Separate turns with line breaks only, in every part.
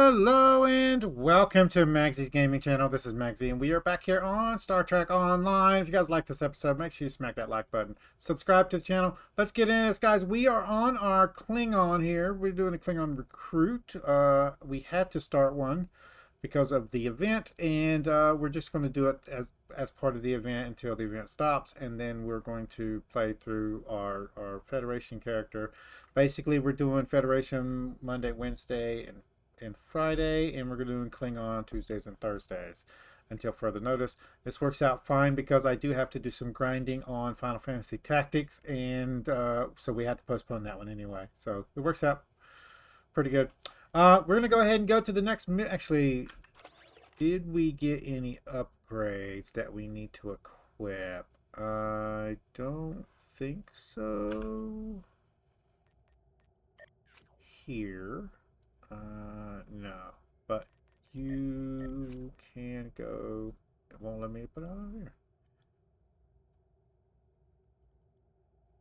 Hello and welcome to Magzie's gaming channel. This is Magzie and we are back here on Star Trek Online. If you guys like this episode, make sure you smack that like button. Subscribe to the channel. Let's get into this, guys. We are on our Klingon here. We're doing a Klingon recruit. We had to start one because of the event, and we're just going to do it as part of the event until the event stops, and then we're going to play through our Federation character. Basically, we're doing Federation Monday, Wednesday, and Friday, and we're doing Klingon Tuesdays and Thursdays until further notice. This works out fine because I do have to do some grinding on Final Fantasy Tactics, and so we had to postpone that one anyway. So it works out pretty good. We're going to go ahead and go to the next... Actually, did we get any upgrades that we need to equip? I don't think so. Here. No. But you can go... It won't let me put it on here.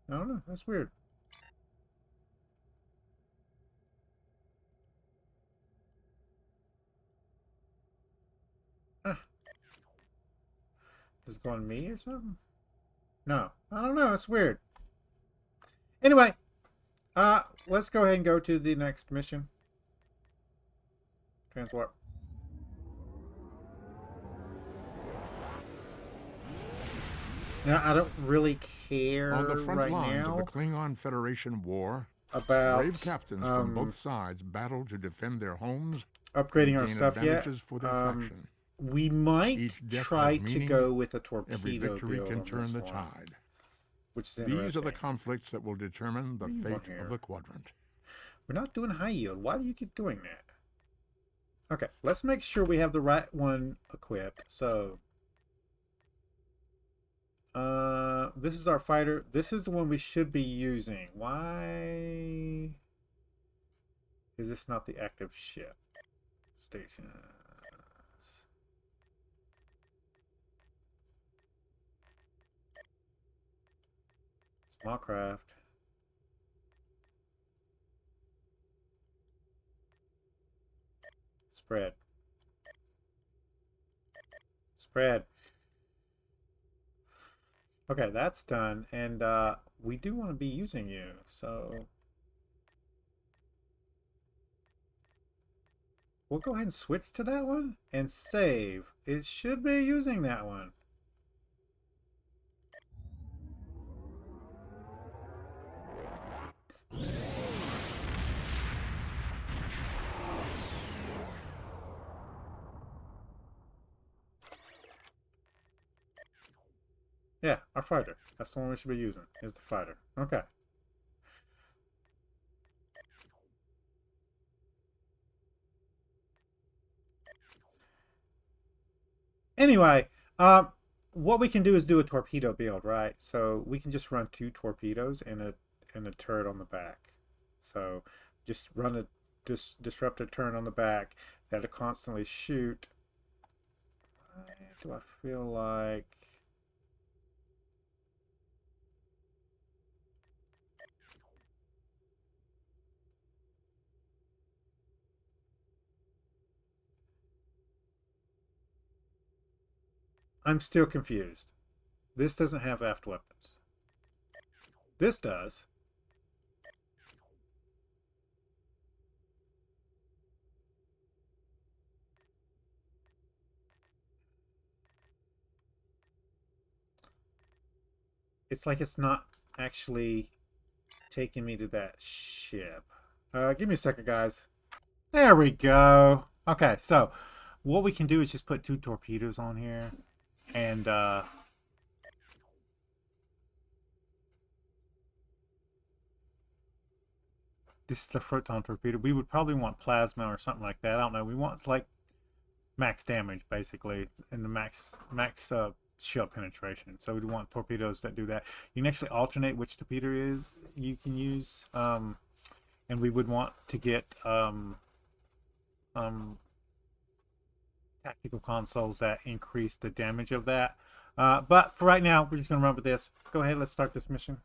I don't know. That's weird. Is it going me or something? No. I don't know. It's weird. Anyway, let's go ahead and go to the next mission. Transwarp. Now, I don't really care
on the front
right
lines
now
of the Klingon Federation war,
about
brave captains from both sides battle to defend their homes,
upgrading our
gain
stuff yet.
advantages for their faction.
We might
Each death
try
has
to
meaning.
go with a
Every
torpedo
victory
build
can
on
turn
this
the
one,
tide.
which is
These
interesting.
are the conflicts that will determine the fate of the quadrant.
We're not doing high yield. Why do you keep doing that? Okay, let's make sure we have the right one equipped. So, this is our fighter. This is the one we should be using. Why is this not the active ship? Stations. Small craft. Spread. Spread. Okay, that's done. And we do want to be using you, so we'll go ahead and switch to that one and save. It should be using that one. Yeah, our fighter. That's the one we should be using, is the fighter. Okay. Anyway, what we can do is do a torpedo build, right? So we can just run 2 torpedoes and a turret on the back. So just run a disruptor turret on the back that'll constantly shoot. Do I feel like... I'm still confused. This doesn't have aft weapons. This does. It's like it's not actually taking me to that ship. Give me a second, guys. There we go. Okay, so what we can do is just put 2 torpedoes on here. And this is a photon torpedo. We would probably want plasma or something like that. I don't know. We want like max damage basically, and the max shell penetration. So we want torpedoes that do that. You can actually alternate which torpedo is you can use, and we would want to get tactical consoles that increase the damage of that. But for right now, we're just going to run with this. Go ahead, let's start this mission.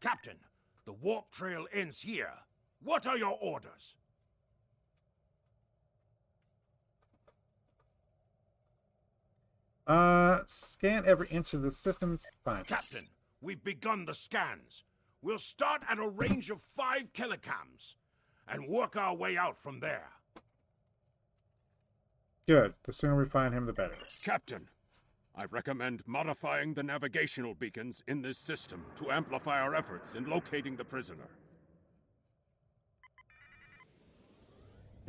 Captain, The warp trail ends here. What are your orders?
Scan every inch of the system. Fine.
Captain, we've begun the scans. We'll start at a range of 5 kilograms and work our way out from there.
Good. The sooner we find him, the better.
Captain, I recommend modifying the navigational beacons in this system to amplify our efforts in locating the prisoner.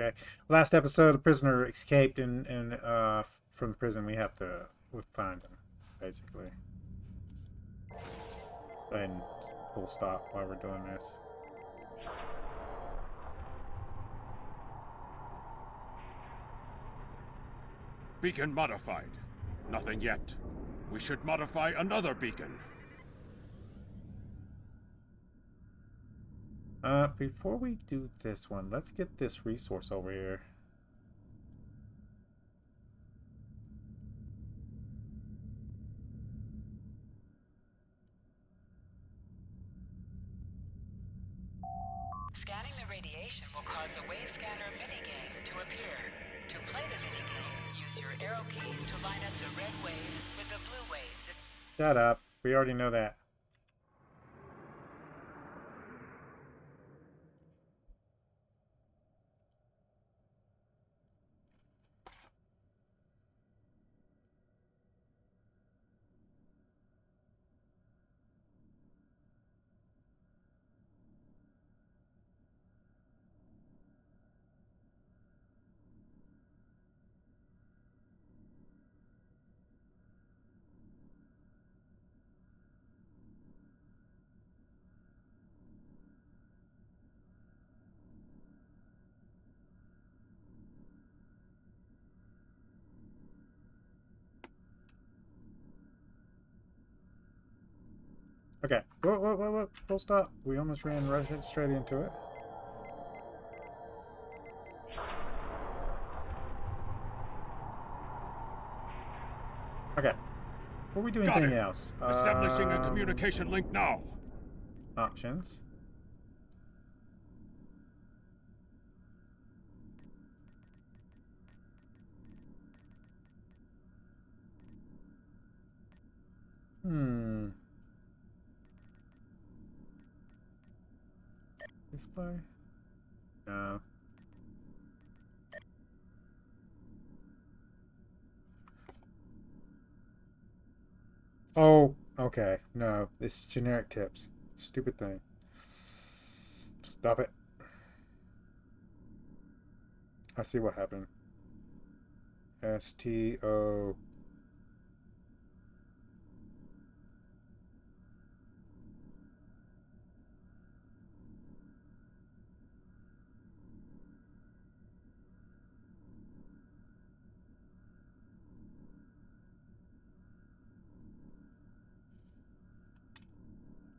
Okay. Last episode, the prisoner escaped and from the prison. We have to find him, basically. And full stop while we're doing this.
Beacon modified. Nothing yet. We should modify another beacon.
Before we do this one, let's get this resource over here.
Scanning the radiation will cause a wave scanner minigame to appear. To play the minigame, use your arrow keys to line up the red waves with the blue waves.
Shut up. We already know that. Okay. Whoa. Full stop. We almost ran right straight into it. Okay. Before we do
Got
anything
it.
else.
Establishing a communication link now.
Options. Display? No. Oh, okay. No, this is generic tips. Stupid thing. Stop it. I see what happened. STO.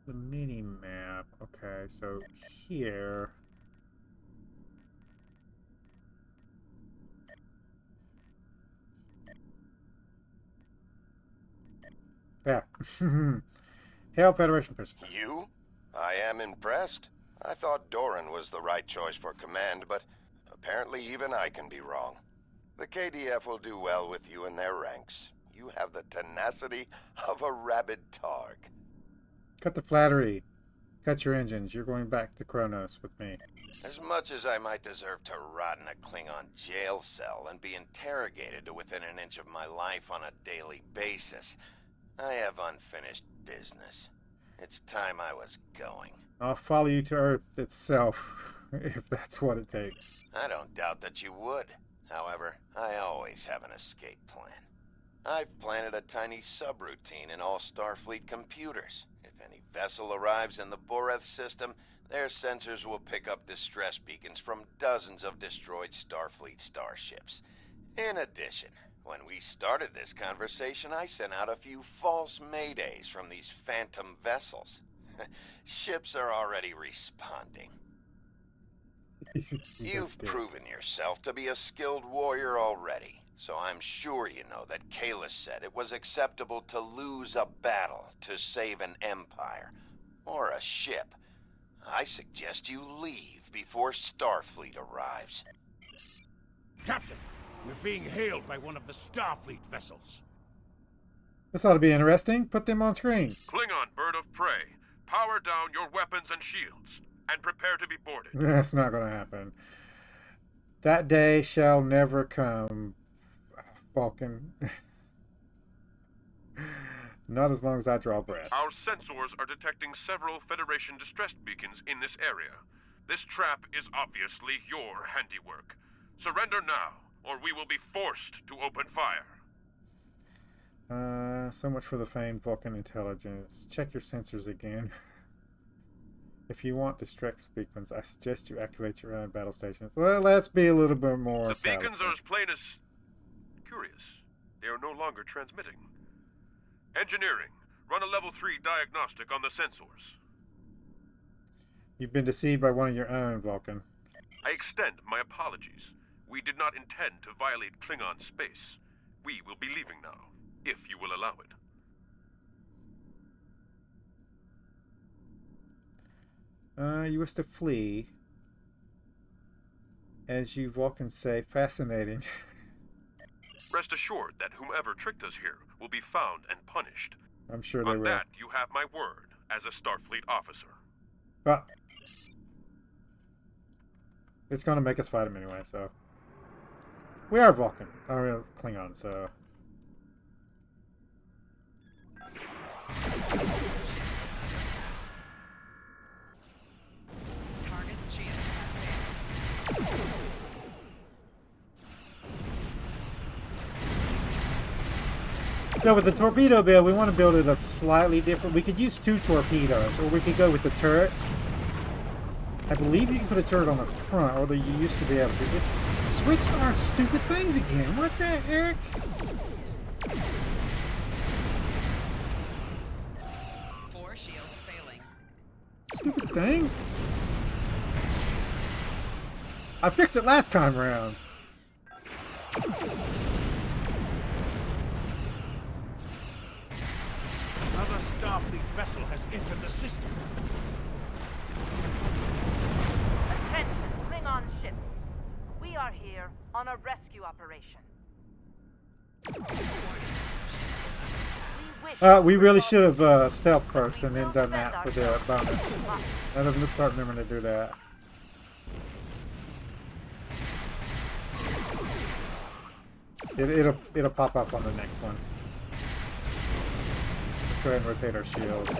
The mini map. Okay, so here. Yeah. Hail Federation prisoner.
You? I am impressed. I thought Doran was the right choice for command, but apparently even I can be wrong. The KDF will do well with you in their ranks. You have the tenacity of a rabid targ.
Cut the flattery. Cut your engines. You're going back to Kronos with me.
As much as I might deserve to rot in a Klingon jail cell and be interrogated to within an inch of my life on a daily basis, I have unfinished business. It's time I was going.
I'll follow you to Earth itself, if that's what it takes.
I don't doubt that you would. However, I always have an escape plan. I've planted a tiny subroutine in all Starfleet computers. If any vessel arrives in the Boreth system, their sensors will pick up distress beacons from dozens of destroyed Starfleet starships. In addition, when we started this conversation, I sent out a few false maydays from these phantom vessels. Ships are already responding. You've proven yourself to be a skilled warrior already, so I'm sure you know that Kalis said it was acceptable to lose a battle to save an empire, or a ship. I suggest you leave before Starfleet arrives.
Captain, we're being hailed by one of the Starfleet vessels.
This ought to be interesting. Put them on screen.
Klingon bird of prey, power down your weapons and shields, and prepare to be boarded.
That's not going to happen. That day shall never come, Vulcan. Not as long as I draw breath.
Our sensors are detecting several Federation distress beacons in this area. This trap is obviously your handiwork. Surrender now, or we will be forced to open fire.
So much for the famed Vulcan intelligence. Check your sensors again. If you want distress beacons, I suggest you activate your own battle stations. Well, let's be a little bit more.
The beacons are as plain as curious. They are no longer transmitting. Engineering, run a level 3 diagnostic on the sensors.
You've been deceived by one of your own, Vulcan.
I extend my apologies. We did not intend to violate Klingon space. We will be leaving now, if you will allow it.
You wish to flee. As you Vulcans say, fascinating.
Rest assured that whomever tricked us here will be found and punished.
I'm sure they
On
will.
that, you have my word as a Starfleet officer.
But it's going to make us fight him anyway, so. We are Vulcan. Or Klingon, so.
Target's shield.
So with the torpedo build, we want to build it a slightly different. We could use 2 torpedoes, or we could go with the turret. I believe you can put a turret on the front, or you used to be able to. It's switched our stupid things again. What the heck?
4 shields failing.
Stupid thing. I fixed it last time around.
Another Starfleet vessel has entered the system.
Attention, Klingon ships. We are here on a rescue operation.
We really should have stealth first and then done that for the bonus. I didn't start remembering to do that. It'll pop up on the next one. Let's go ahead and rotate our shields.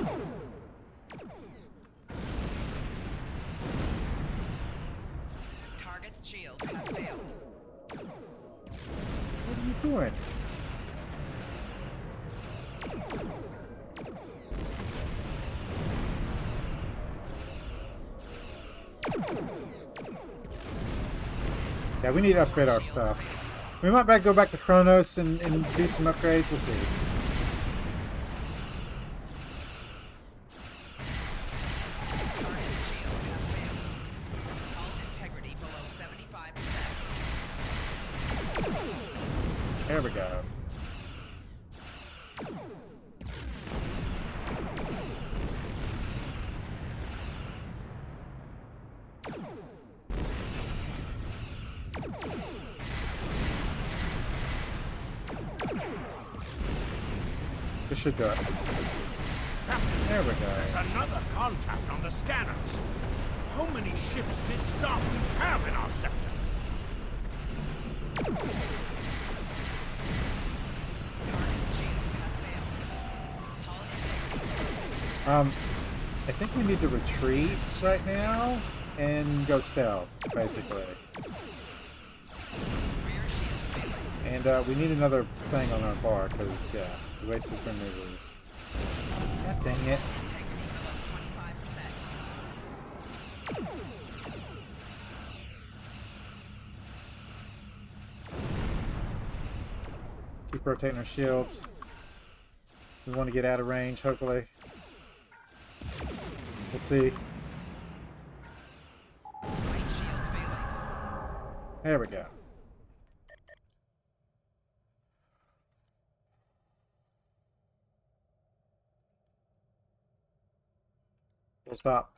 Target's shields have failed.
What are you doing? Yeah, we need to upgrade our stuff. We might go back to Kronos and do some upgrades. We'll see.
Target's shields have failed. Hull integrity below 75%.
There we go. This should do it.
Captain,
There we go.
there's another contact on the scanners. How many ships did Starfleet have in our sector?
Target's shields have failed. Hull integrity.
I think we need to retreat right now and go stealth, basically.
Rear shield failing.
And we need another thing on our bar, because, yeah, the waste has been removed. God dang it.
Integrity below 25%.
Keep rotating our shields. We want to get out of range, hopefully. We'll see.
Right shields failing.
There we go. We'll stop.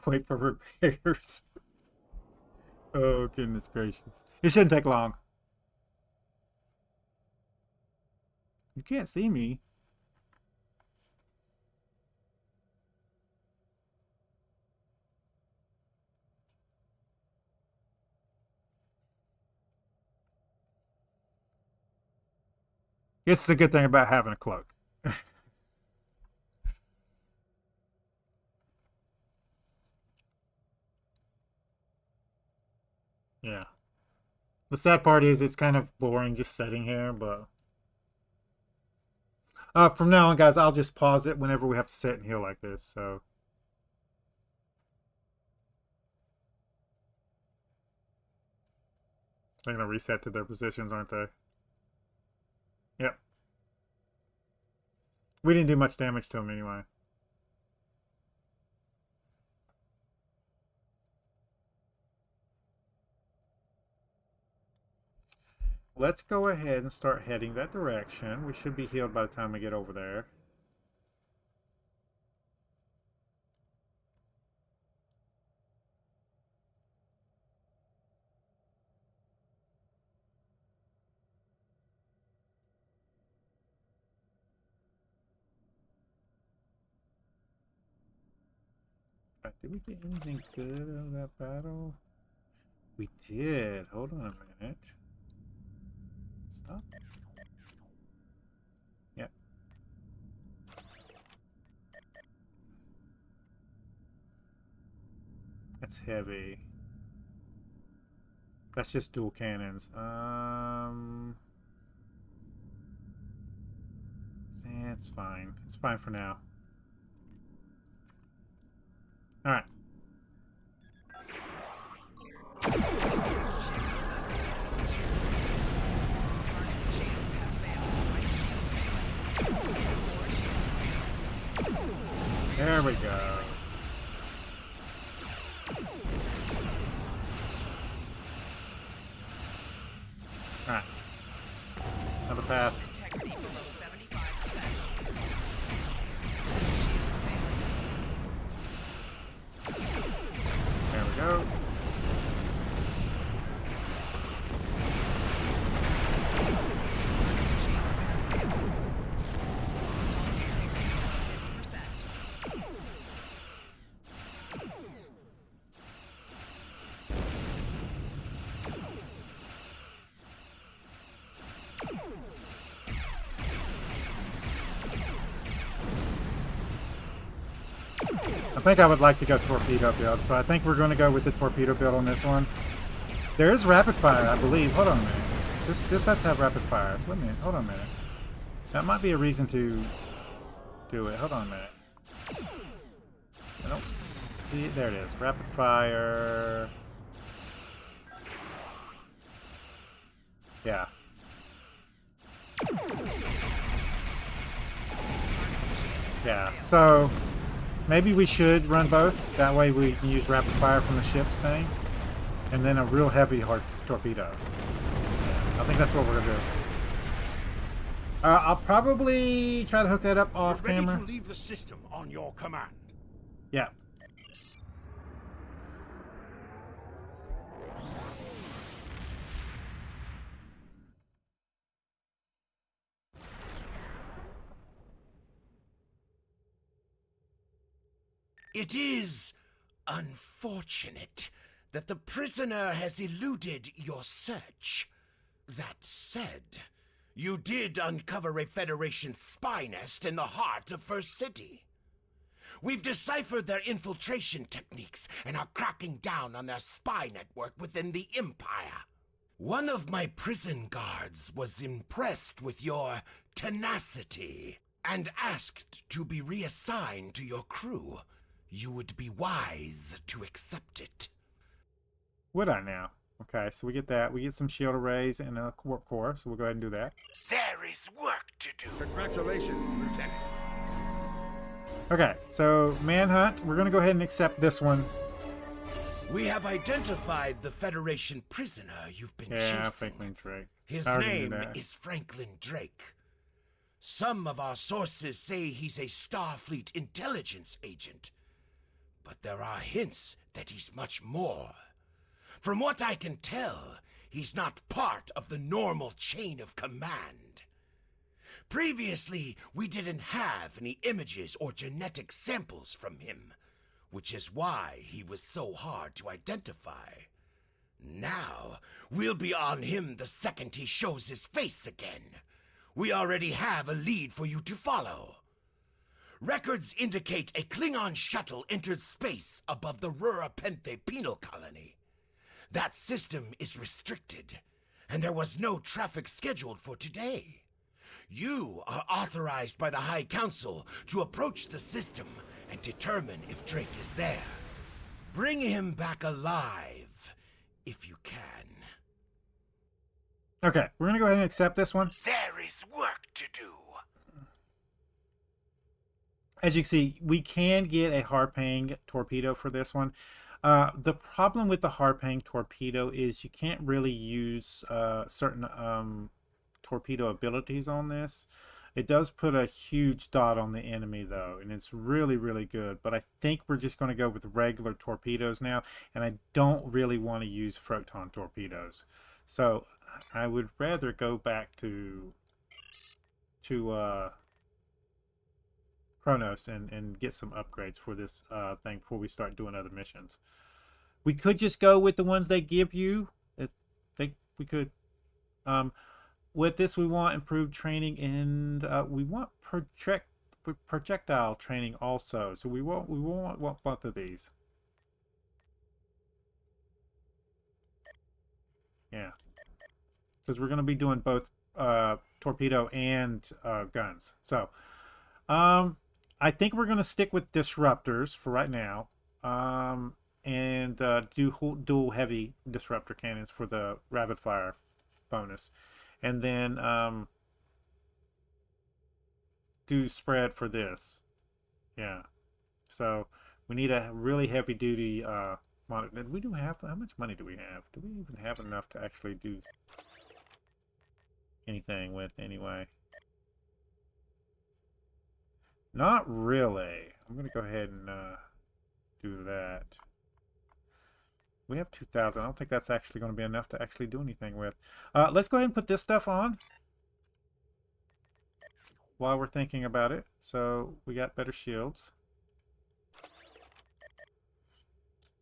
Wait for repairs. Oh, goodness gracious. It shouldn't take long. You can't see me. This is a good thing about having a cloak. Yeah. The sad part is it's kind of boring just sitting here, but from now on, guys, I'll just pause it whenever we have to sit and heal like this, so. They're gonna reset to their positions, aren't they? Yep. We didn't do much damage to them anyway. Let's go ahead and start heading that direction. We should be healed by the time we get over there. Did we get anything good out of that battle? We did. Hold on a minute. Stop. Yep. That's heavy. That's just dual cannons. It's fine. It's fine for now. All right. There we go. All right. Another pass. There we go. I think I would like to go torpedo build, so I think we're going to go with the torpedo build on this one. There is rapid fire, I believe. Hold on a minute. This has to have rapid fire. Wait a minute. Hold on a minute. That might be a reason to do it. Hold on a minute. I don't see it. There it is. Rapid fire. Yeah. Yeah. So maybe we should run both. That way we can use rapid fire from the ship's thing. And then a real heavy hard torpedo. Yeah, I think that's what we're going to do. I'll probably try to hook that up off
We're ready
camera.
to leave the system on your command.
Yeah.
It is unfortunate that the prisoner has eluded your search. That said, you did uncover a Federation spy nest in the heart of First City. We've deciphered their infiltration techniques and are cracking down on their spy network within the Empire. One of my prison guards was impressed with your tenacity and asked to be reassigned to your crew. You would be wise to accept it.
Would I now? Okay, so we get that. We get some shield arrays and a warp core, so we'll go ahead and do that.
There is work to do.
Congratulations, Lieutenant.
Okay, so Manhunt, we're going to go ahead and accept this one.
We have identified the Federation prisoner you've been
Yeah,
chasing.
Franklin Drake.
His
I already knew
name
that.
is Franklin Drake. Some of our sources say he's a Starfleet intelligence agent. but there are hints that he's much more. From what I can tell, he's not part of the normal chain of command. Previously, we didn't have any images or genetic samples from him, which is why he was so hard to identify. Now, we'll be on him the second he shows his face again. We already have a lead for you to follow. Records indicate a Klingon shuttle entered space above the Rura Penthe penal colony. That system is restricted, and there was no traffic scheduled for today. You are authorized by the High Council to approach the system and determine if Drake is there. Bring him back alive, if you can.
Okay, we're going to go ahead and accept this one.
There is work to do.
As you can see, we can get a Harpang torpedo for this one. The problem with the Harpang torpedo is you can't really use certain torpedo abilities on this. It does put a huge dot on the enemy though, and it's really, really good. But I think we're just going to go with regular torpedoes now, and I don't really want to use Photon torpedoes. So I would rather go back to Kronos and get some upgrades for this thing before we start doing other missions. We could just go with the ones they give you. We could. With this, we want improved training, and we want projectile training also. So we want both of these. Yeah, because we're going to be doing both torpedo and guns. So, I think we're going to stick with disruptors for right now, and do dual heavy disruptor cannons for the rapid fire bonus, and then do spread for this. Yeah, so we need a really heavy duty monitor. We do have, how much money do we have? Do we even have enough to actually do anything with anyway? Not really. I'm going to go ahead and do that. We have 2,000. I don't think that's actually going to be enough to actually do anything with. Let's go ahead and put this stuff on while we're thinking about it. So we got better shields.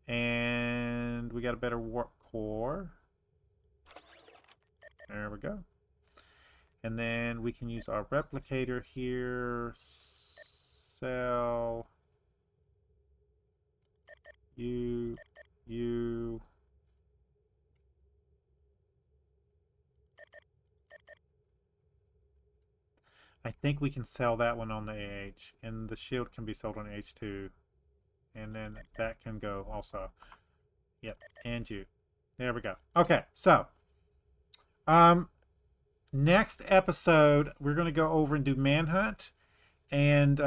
And we got a better warp core. There we go. And then we can use our replicator here. Sell you. I think we can sell that one on the AH, and the shield can be sold on H2, and then that can go also. Yep, and you. There we go. Okay, so next episode we're going to go over and do Manhunt, and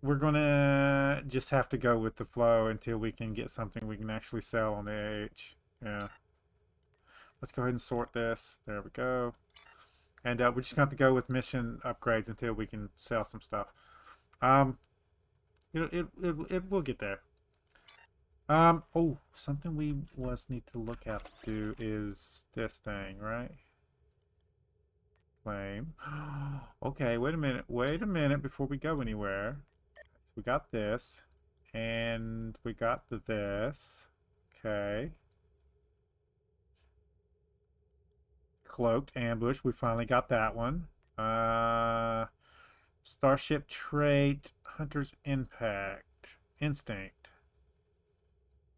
we're going to just have to go with the flow until we can get something we can actually sell on the AH. Yeah. Let's go ahead and sort this. There we go. And we're just going to have to go with mission upgrades until we can sell some stuff. It will get there. Oh, something we need to look at to do is this thing, right? Claim. Okay, wait a minute before we go anywhere. So we got this, and we got this. Okay. Cloaked ambush, we finally got that one. Starship trait, hunter's instinct.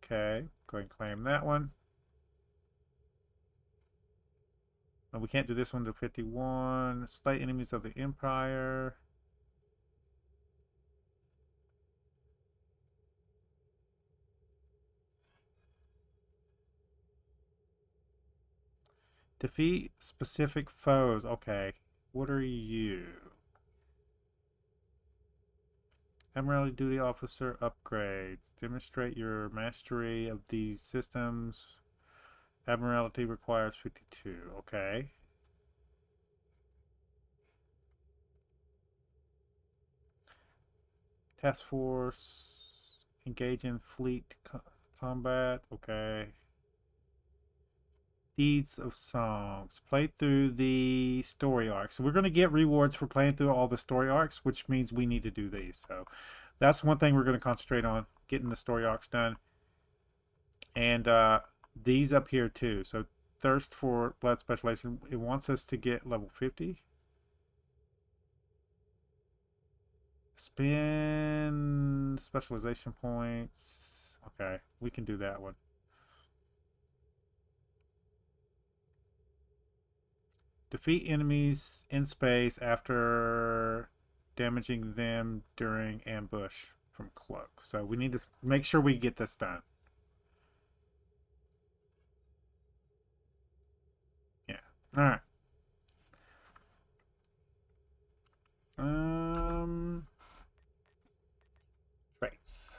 Okay, go ahead and claim that one. We can't do this one to 51. Slight enemies of the Empire. Defeat specific foes. Okay. What are you? Admiralty Duty Officer upgrades. Demonstrate your mastery of these systems. Admiralty requires 52. Okay. Task Force. Engage in fleet combat. Okay. Deeds of Songs. Play through the story arcs. So we're going to get rewards for playing through all the story arcs, which means we need to do these. So that's one thing we're going to concentrate on, getting the story arcs done. And these up here too. So Thirst for Blood Specialization. It wants us to get level 50. Spin specialization points. Okay, we can do that one. Defeat enemies in space after damaging them during ambush from cloak. So we need to make sure we get this done. Yeah. All right. Traits.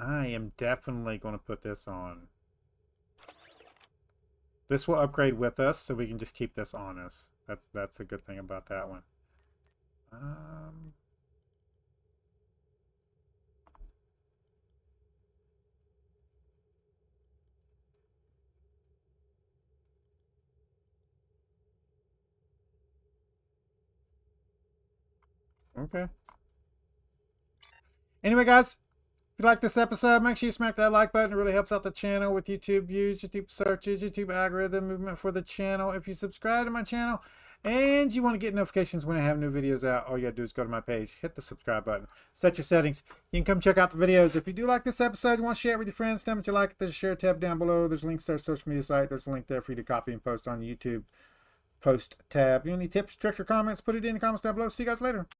I am definitely going to put this on. This will upgrade with us, so we can just keep this on us. That's a good thing about that one. Okay. Anyway, guys, if you like this episode, make sure you smack that like button. It really helps out the channel with YouTube views, YouTube searches, YouTube algorithm movement for the channel. If you subscribe to my channel and you want to get notifications when I have new videos out, all you got to do is go to my page, hit the subscribe button, set your settings. You can come check out the videos. If you do like this episode, you want to share it with your friends, tell them what you like. There's a share tab down below. There's links to our social media site. There's a link there for you to copy and post on the YouTube post tab. You need tips, tricks, or comments, put it in the comments down below. See you guys later.